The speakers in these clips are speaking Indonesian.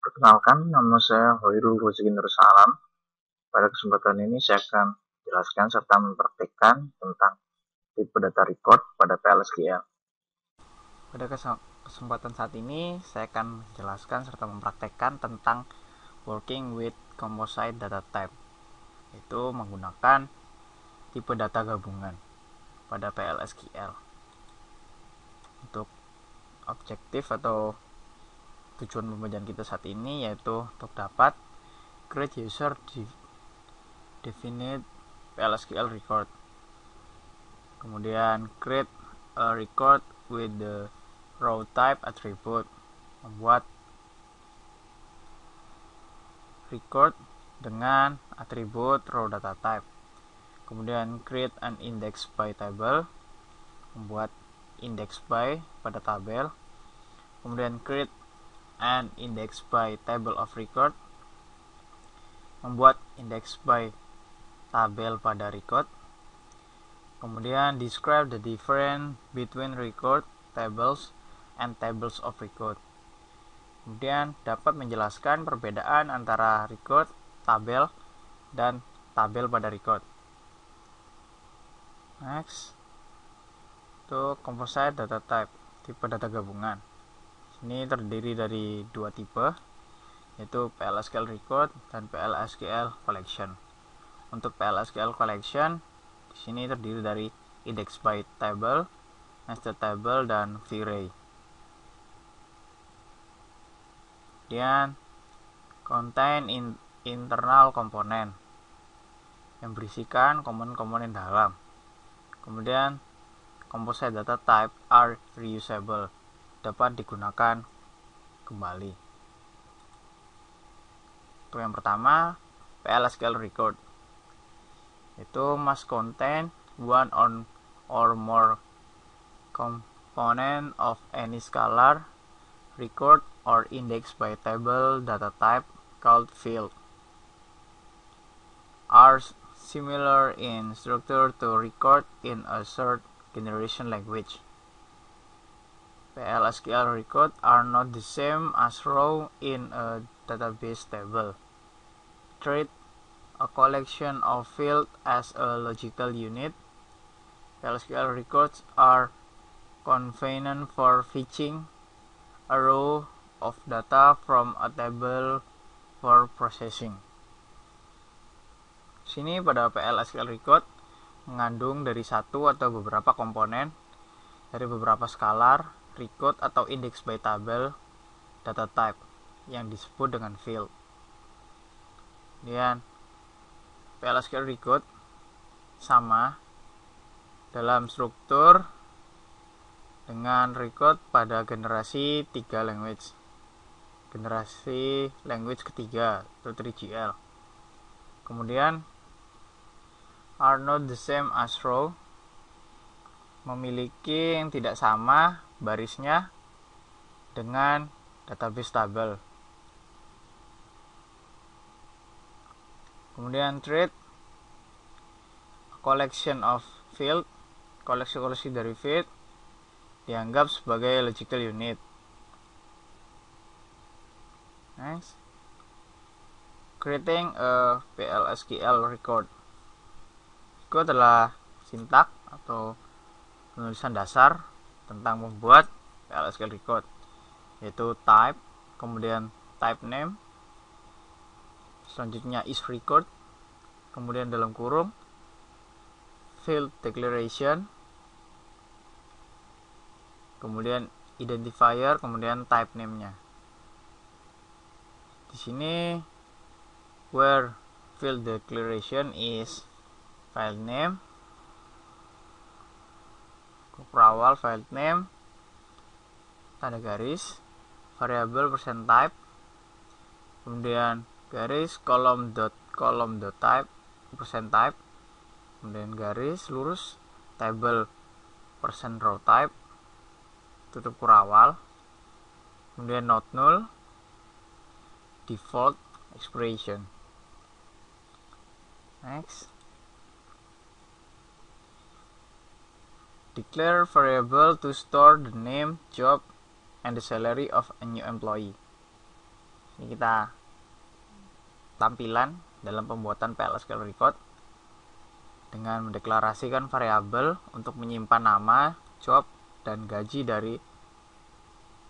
Perkenalkan, nama saya Hoirul Rozikin Nursalam. Pada kesempatan ini saya akan jelaskan serta mempraktikkan tentang tipe data record pada PLSQL. Pada kesempatan saat ini, saya akan menjelaskan serta mempraktekkan tentang working with composite data type, yaitu menggunakan tipe data gabungan pada PLSQL. Untuk objektif atau tujuan pembelajaran kita saat ini yaitu untuk dapat create user definite PLSQL record, kemudian create a record with the row type attribute, membuat record dengan atribut row data type, kemudian create an index by table, membuat index by pada tabel, kemudian create an index by table of record, membuat index by tabel pada record, kemudian describe the difference between record tables and tables of record, kemudian dapat menjelaskan perbedaan antara record tabel dan tabel pada record. Next, itu composite data type, tipe data gabungan. Ini terdiri dari dua tipe, yaitu PLSQL record dan PLSQL collection. Untuk PLSQL collection, di sini terdiri dari index by table, nested table, dan v-ray. Kemudian contain internal komponen yang berisikan komponen dalam. Kemudian composite data type are reusable, dapat digunakan kembali. Untuk yang pertama, PLSQL record, itu must contain one or more component of any scalar, record, or index by table data type called field, are similar in structure to record in a third generation language. PLSQL record are not the same as row in a database table. Treat a collection of fields as a logical unit. PLSQL records are convenient for fetching a row of data from a table for processing. Sini pada PLSQL record mengandung dari satu atau beberapa komponen dari beberapa scalar, record atau index by table data type yang disebut dengan field. Kemudian PLSQL record sama dalam struktur dengan record pada generasi 3 language. Generasi language ketiga itu 3GL. Kemudian are not the same as row, memiliki yang tidak sama barisnya dengan database tabel. Kemudian treat a collection of field, koleksi dari field dianggap sebagai logical unit. Next, creating a PLSQL record. Itu adalah sintak atau penulisan dasar tentang membuat PLSQL record, yaitu type, kemudian type name, selanjutnya is record, kemudian dalam kurung field declaration, kemudian identifier, kemudian type name-nya. Di sini where field declaration is file name, awal file name, tanda garis, variable %type, kemudian garis column dot type %type, kemudian garis lurus table %row type, tutup kurawal, kemudian not null, default expression. Next, declare variable to store the name, job, and the salary of a new employee. Ini kita tampilan dalam pembuatan PL/SQL record dengan mendeklarasikan variabel untuk menyimpan nama, job, dan gaji dari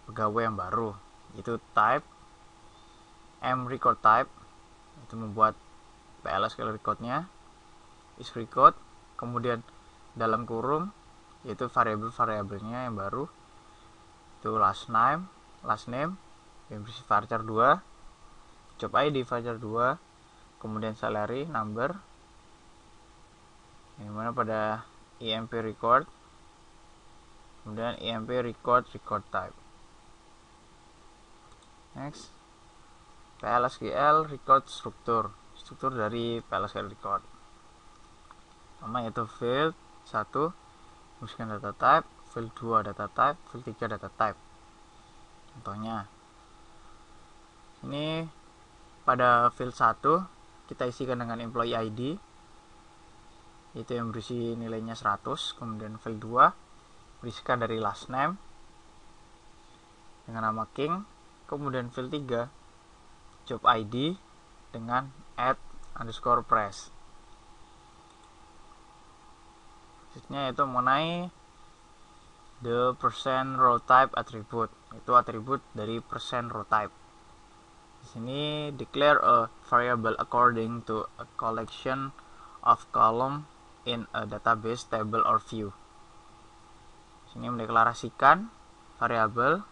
pegawai yang baru. Itu type mRecord type, itu membuat PL/SQL recordnya is record, kemudian dalam kurung yaitu variabel-variabelnya yang baru itu last name yang berisi varchar 2, job ID varchar 2, kemudian salary number, yang mana pada emp record, kemudian emp record type. Next, PL/SQL record struktur dari PL/SQL record. Pertama yaitu field 1 masukkan data type, field 2 data type, field 3 data type. Contohnya ini pada field 1 kita isikan dengan employee ID, itu yang berisi nilainya 100. Kemudian field 2 berisikan dari last name dengan nama King. Kemudian field 3 job ID dengan @_press. Selanjutnya yaitu mengenai the percent row type attribute, itu atribut dari percent row type. Di sini declare a variable according to a collection of column in a database, table, or view. Di sini mendeklarasikan variabel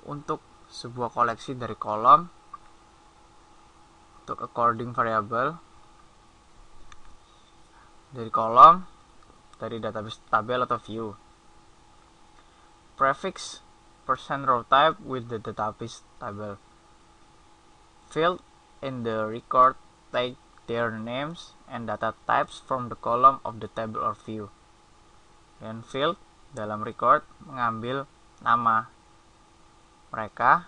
untuk sebuah koleksi dari kolom, untuk according variable dari kolom, dari database, tabel, atau view. Prefix percent row type with the database table. Field in the record take their names and data types from the column of the table or view. Dan field dalam record mengambil nama mereka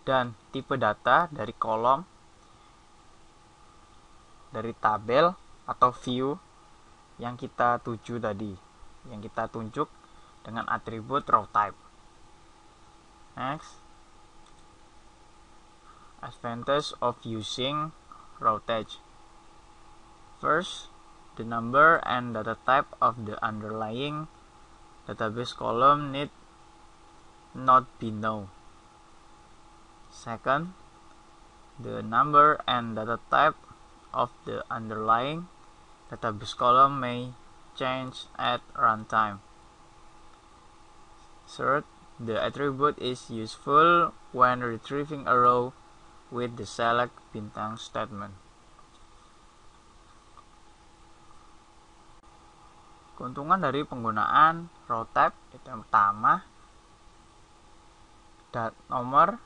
dan tipe data dari kolom, dari tabel atau view yang kita tuju tadi, yang kita tunjuk dengan atribut row type. Next, advantage of using row tag. First, the number and data type of the underlying database column need not be known. Second, the number and data type of the underlying database column may change at runtime. Third, the attribute is useful when retrieving a row with the select bintang statement. Keuntungan dari penggunaan row type itu yang pertama, nomor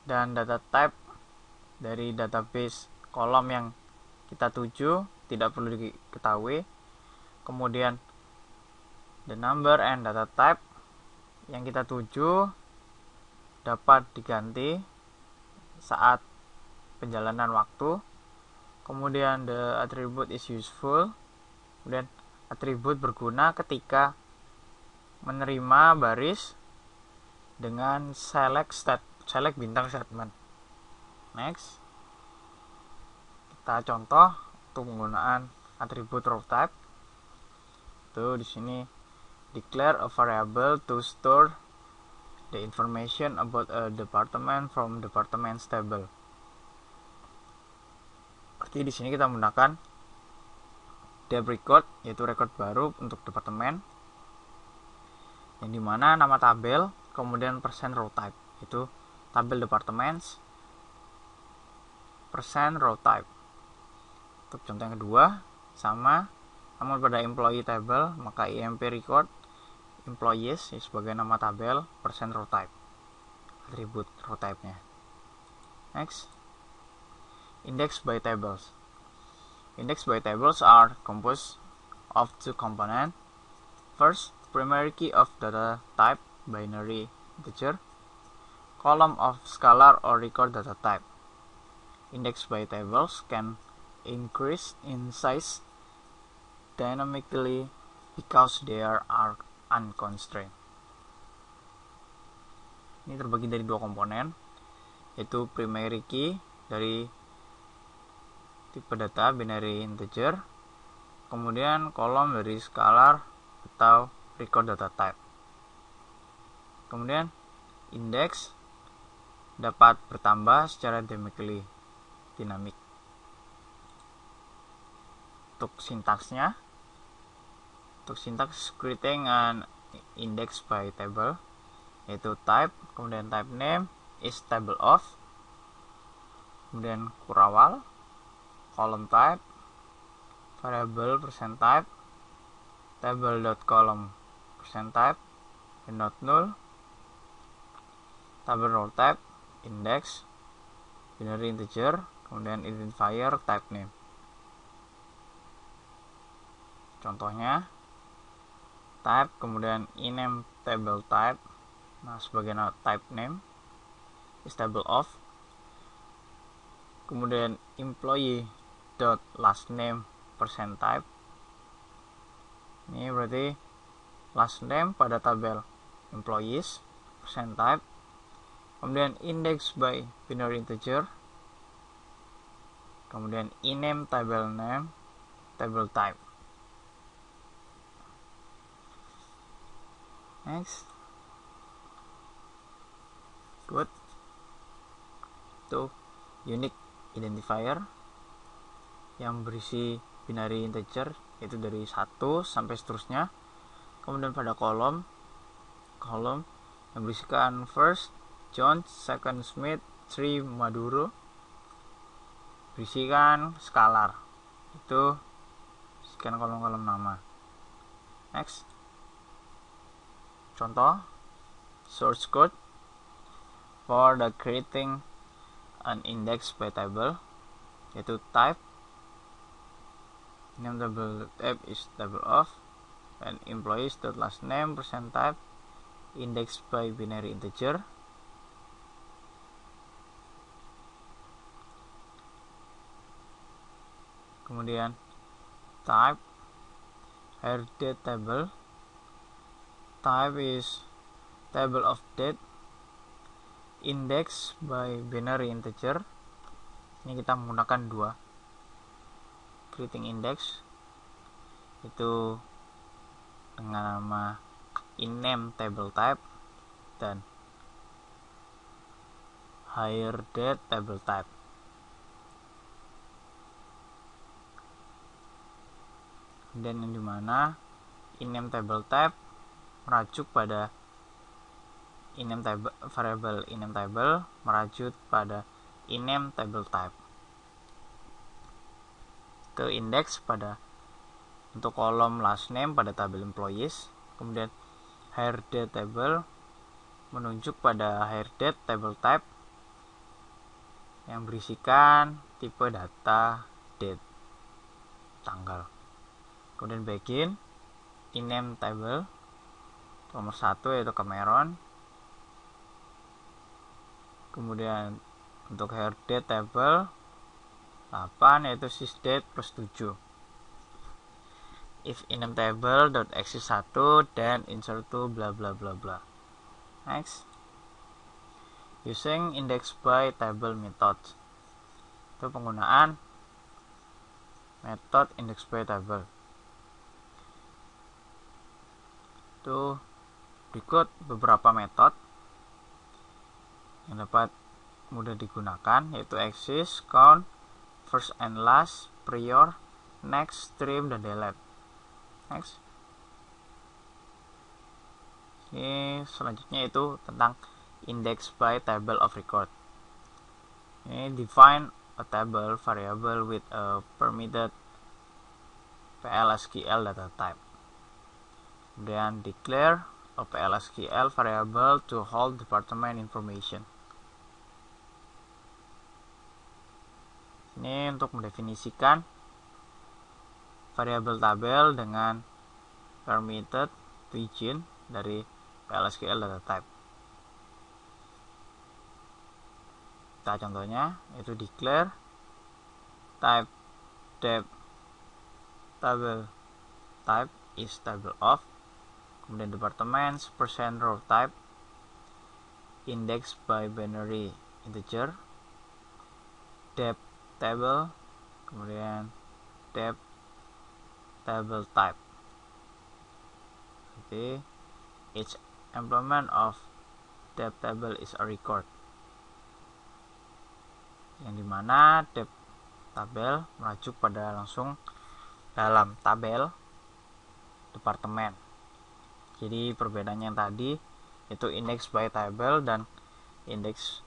dan data type dari database kolom yang kita tuju tidak perlu diketahui. Kemudian the number and data type yang kita tuju dapat diganti saat penjalanan waktu. Kemudian the attribute is useful, kemudian atribut berguna ketika menerima baris dengan select bintang statement. Next, kita contoh untuk penggunaan atribut row type. Itu di sini declare a variable to store the information about a department from department's table. Berarti di sini kita menggunakan dev record, yaitu record baru untuk departemen, yang dimana nama tabel kemudian percent row type, itu tabel departments percent row type. Untuk contoh yang kedua sama, namun pada employee table maka emp record employees sebagai nama tabel percent row type, atribut row type-nya. Next, index by tables. Index by tables are composed of two components. First, primary key of data type binary integer, column of scalar or record data type. Index by tables can increase in size dynamically because they are unconstrained. ini terbagi dari dua komponen, yaitu primary key dari tipe data binary integer, kemudian kolom dari scalar atau record data type. Kemudian index dapat bertambah secara dinamik. Untuk sintaksnya, untuk sintaks creating an index by table, yaitu type, kemudian type name is table of, kemudian kurawal, column type, variable percent type, table.column percent type, and not null, table row type, index, binary integer, kemudian identifier type name. Contohnya type, kemudian ename table type, nah sebagai type name is table of, kemudian employee dot last name percent type, ini berarti last name pada tabel employees percent type, kemudian index by binary integer, kemudian ename table name table type. Next, good to unique identifier yang berisi binary integer, yaitu dari 1 sampai seterusnya. Kemudian pada kolom yang berisikan first John, second Smith, 3 Maduro, berisikan scalar, itu sekian kolom-kolom nama. Next, contoh source code for the creating an index by table, yaitu type, name table type is table of, and employees dot last name percent type, index by binary integer. Kemudian type hire date table, type is table of date, index by binary integer. Ini kita menggunakan dua, creating index itu dengan nama ename table type dan hire date table type. Dan yang dimana ename table type merajuk pada ename table, variable ename table merajuk pada ename table type. Ke index pada untuk kolom last name pada tabel employees, kemudian hire date table menunjuk pada hire date table type yang berisikan tipe data date, tanggal. Kemudian begin ename table nomor 1 yaitu Cameron. Kemudian untuk hire date table 8 yaitu sysdate plus 7. If ename table dot exist 1 then insert to bla bla bla bla. Next, using index by table method, itu penggunaan metode index by table. Itu berikut beberapa metode yang dapat mudah digunakan, yaitu exist, count, first and last, prior, next, stream, dan delete. Next, ini selanjutnya itu tentang index by table of record. Ini define a table variable with a permitted PL/SQL data type. Kemudian declare a PL/SQL variable to hold department information. Ini untuk mendefinisikan variabel tabel dengan permitted region dari PL/SQL data type. Kita contohnya yaitu declare type depth table type is table of, kemudian departments percent row type index by binary integer, depth table, kemudian depth table type. Jadi each implement of depth table is a record, yang dimana depth tabel merujuk pada langsung dalam tabel departemen. Jadi perbedaannya yang tadi itu index by table dan index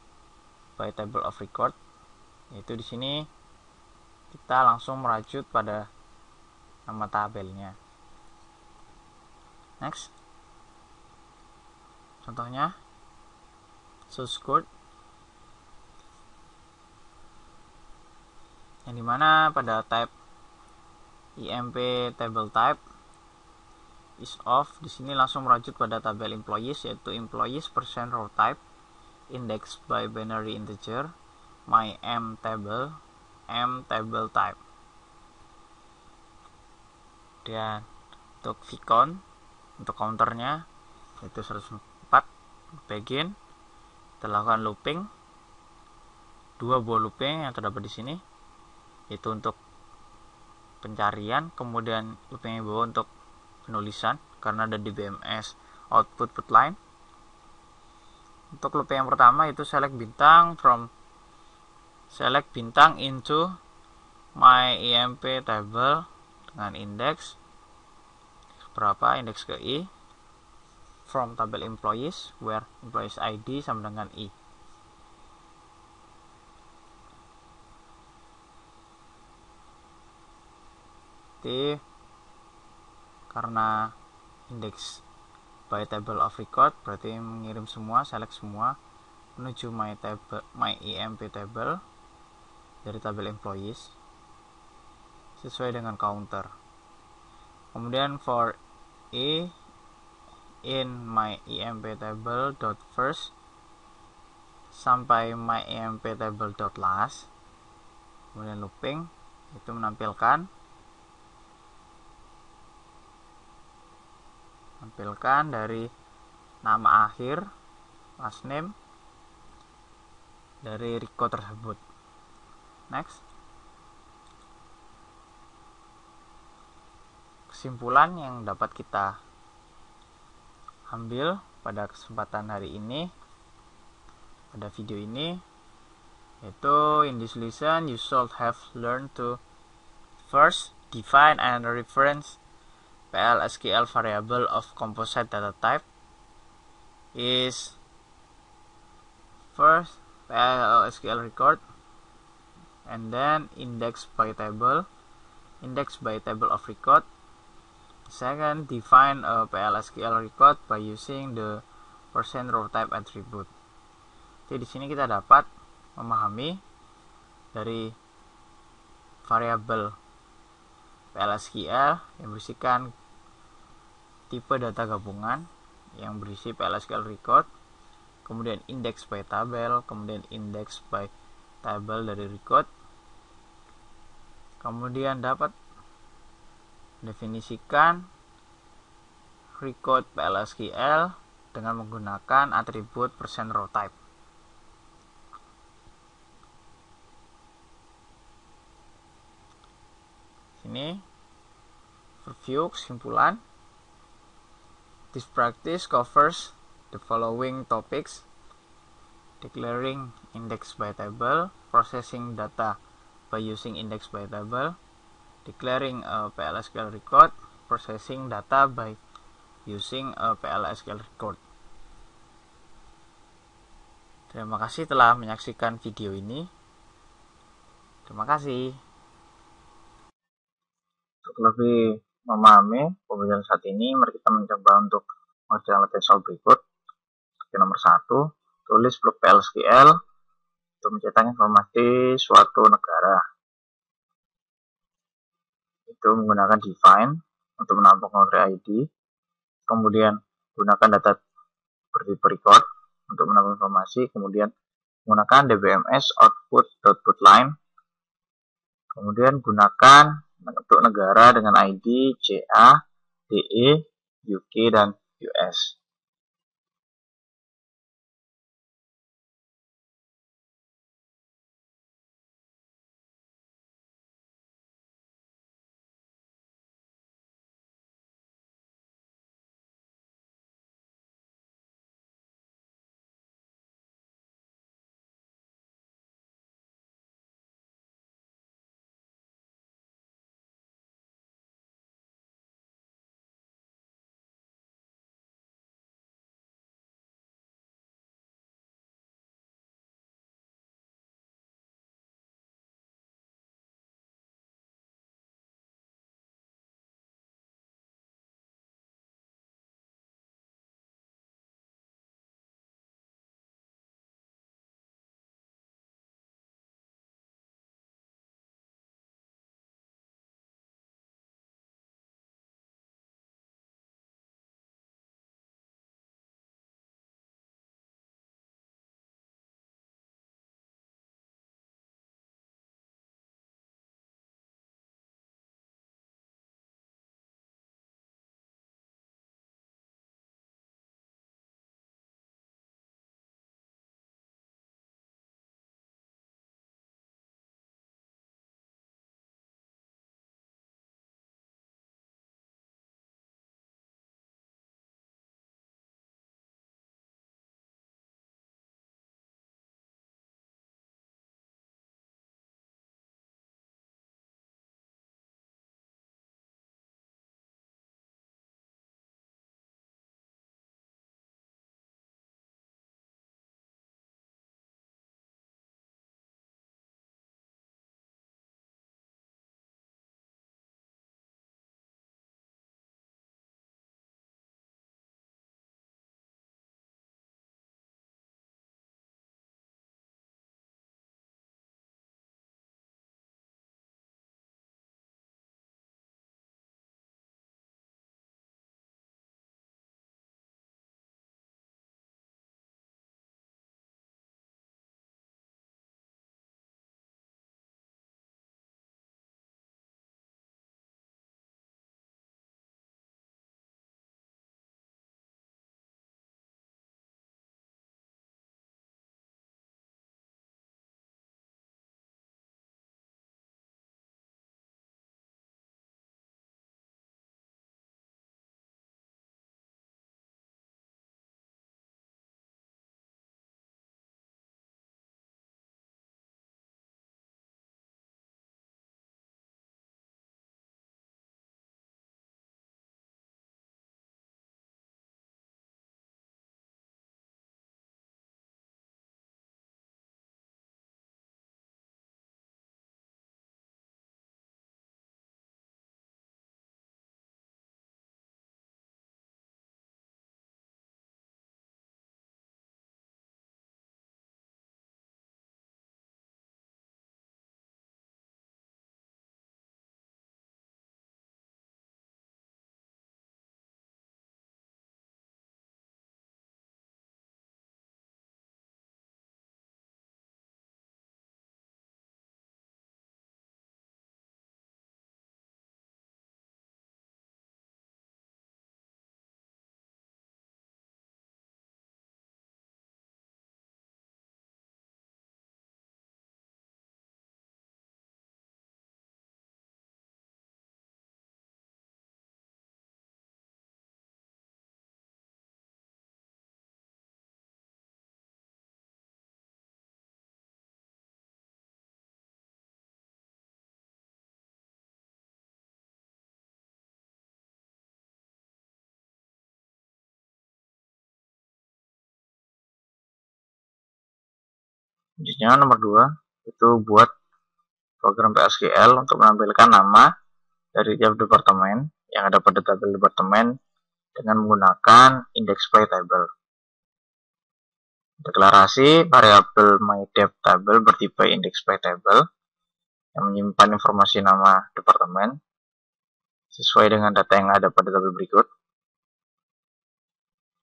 by table of record. Itu di sini kita langsung merujuk pada nama tabelnya. Next, contohnya source code, yang dimana pada type IMP table type is off. Di sini langsung merujuk pada tabel employees, yaitu employees percent row type, index by binary integer, my m table type. Dan untuk vcount, untuk counternya yaitu 104. Begin, kita lakukan looping, 2 buah looping yang terdapat di sini, yaitu untuk pencarian, kemudian looping yang bawah untuk penulisan karena ada di BMS output put line. Untuk looping yang pertama itu select bintang into my IMP table dengan index berapa, index ke i, from tabel employees where employees ID sama dengan i. Jadi karena index by table of record berarti mengirim semua, select semua menuju my IMP table dari tabel employees sesuai dengan counter. Kemudian for i in my IMP table dot first sampai my IMP table dot last, kemudian looping itu menampilkan dari nama akhir, last name dari record tersebut. Next, kesimpulan yang dapat kita ambil pada kesempatan hari ini, pada video ini, yaitu in this lesson you should have learned to first define and reference PL/SQL variable of composite data type is first PL/SQL record, and then index by table of record. Second, define a PL/SQL record by using the percent row type attribute. Jadi di sini kita dapat memahami dari variabel PL/SQL yang berisikan tipe data gabungan yang berisi PL/SQL record, kemudian index by tabel, kemudian index by table dari record, kemudian dapat definisikan record PL/SQL dengan menggunakan atribut percent row type. Sini review kesimpulan. This practice covers the following topics: declaring index by table, processing data by using index by table, declaring a PL/SQL record, processing data by using a PL/SQL record. Terima kasih telah menyaksikan video ini. Terima kasih. Untuk lebih memahami pembelajaran saat ini, mari kita mencoba untuk mengerjakan latihan soal berikut. Nomor 1, tulis blok PL/SQL untuk mencetak informasi suatu negara. Itu menggunakan define untuk menampung country ID, kemudian gunakan data bertipe record untuk menampung informasi, kemudian menggunakan DBMS output.putLine, kemudian gunakan untuk negara dengan ID CA, DE, UK, dan US. Selanjutnya nomor 2 itu buat program PSQL untuk menampilkan nama dari tiap departemen yang ada pada tabel departemen dengan menggunakan index by table. Deklarasi variabel myDepTable bertipe index by table yang menyimpan informasi nama departemen sesuai dengan data yang ada pada tabel berikut.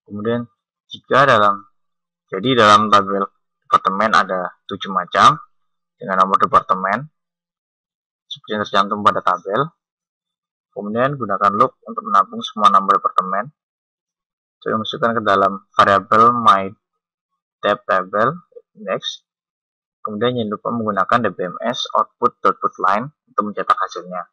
Kemudian jika dalam tabel departemen ada 7 macam dengan nomor departemen seperti yang tercantum pada tabel. Kemudian gunakan loop untuk menampung semua nama departemen. Saya masukkan ke dalam variabel myDepTable index. Kemudian jangan lupa menggunakan dbms output.putLine untuk mencetak hasilnya.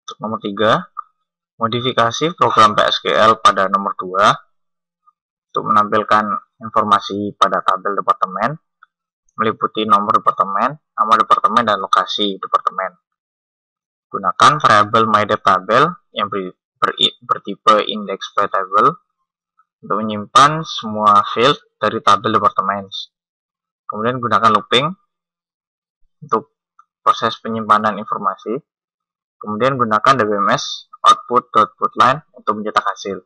Untuk nomor 3, modifikasi program PSQL pada nomor 2 untuk menampilkan informasi pada tabel departemen, meliputi nomor departemen, nama departemen, dan lokasi departemen. Gunakan variabel myDepTable yang bertipe index by table untuk menyimpan semua field dari tabel departemen. Kemudian gunakan looping untuk proses penyimpanan informasi. Kemudian gunakan DBMS output.putLine untuk mencetak hasil.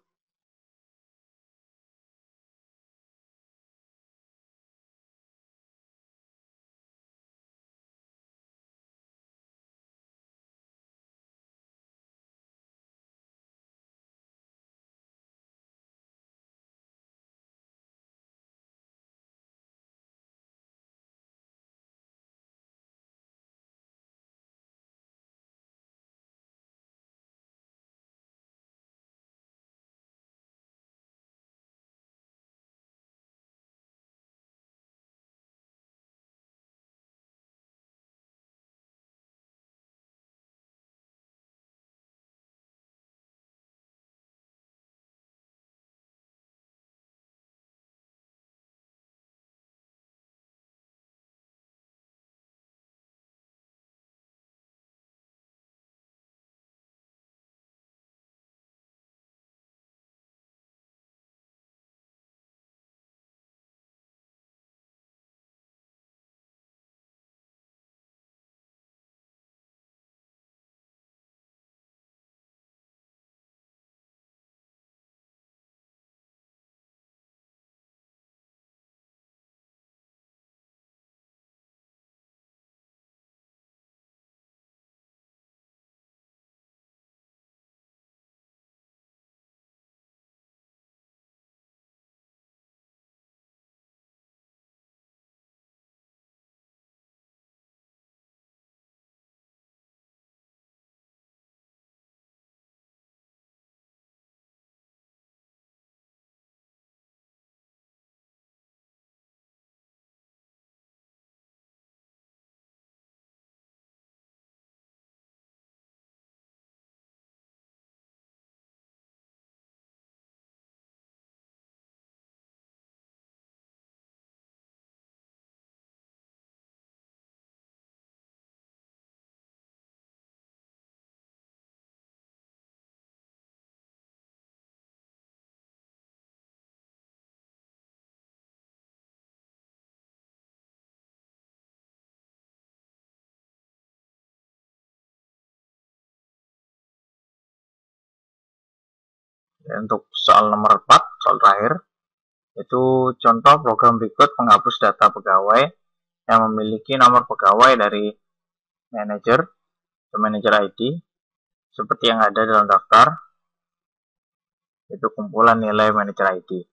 Dan untuk soal nomor 4, soal terakhir, itu contoh program berikut menghapus data pegawai yang memiliki nomor pegawai dari manajer ke manajer ID seperti yang ada dalam daftar, itu kumpulan nilai manajer ID.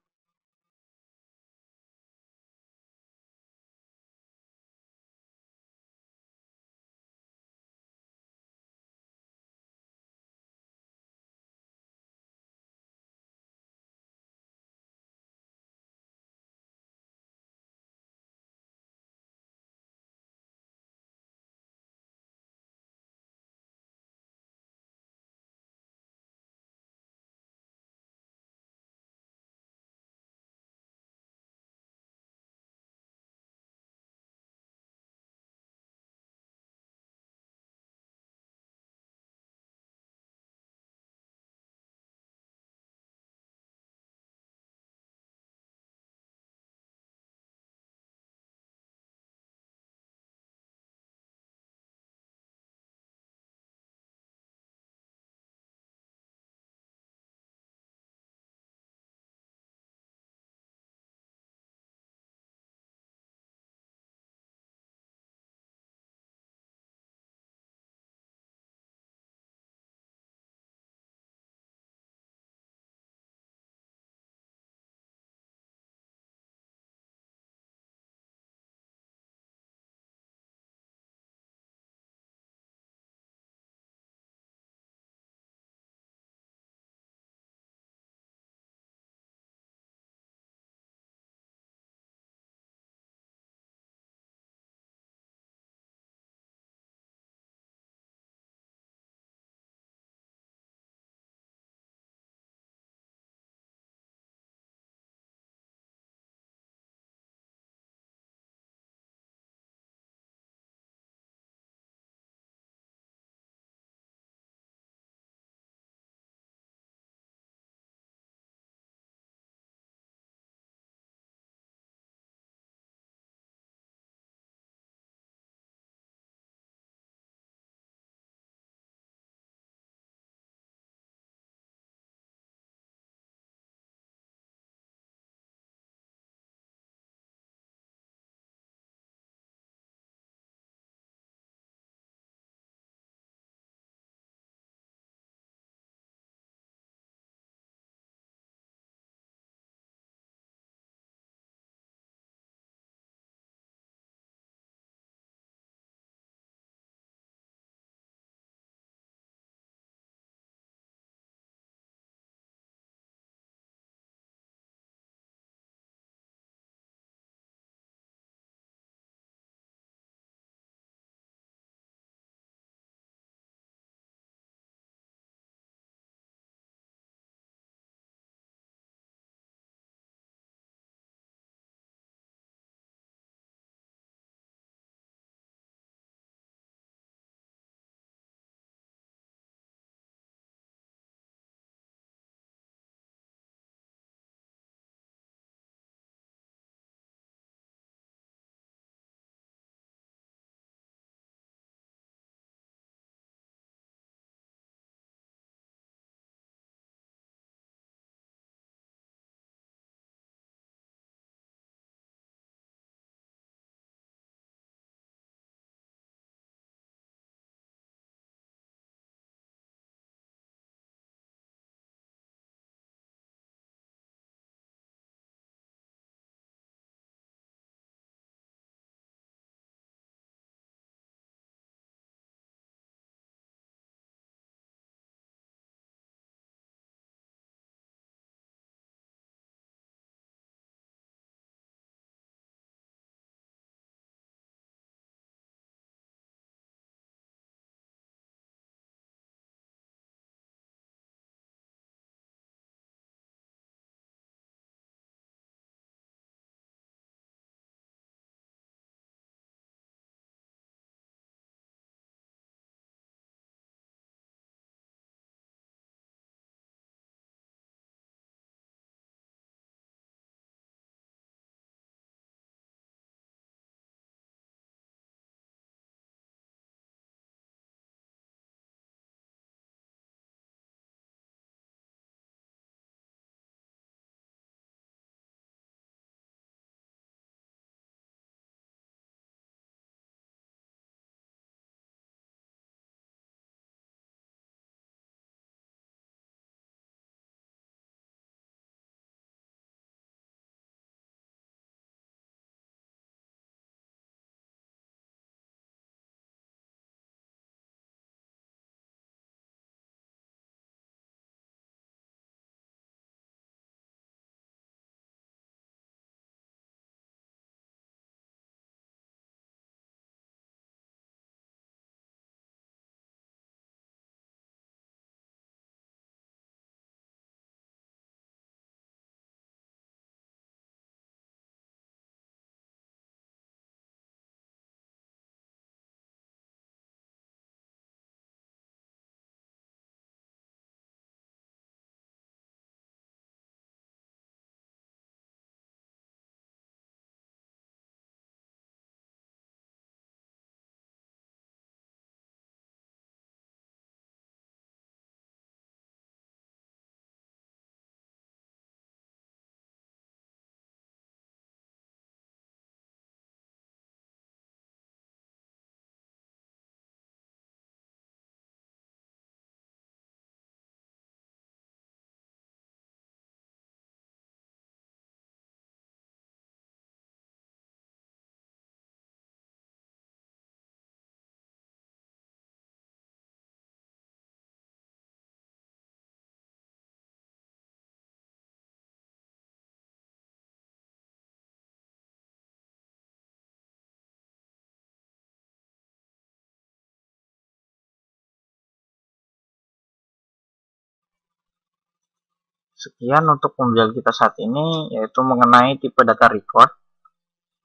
Sekian untuk pembelajaran kita saat ini, yaitu mengenai tipe data record.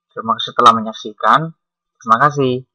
Terima kasih telah menyaksikan. Terima kasih.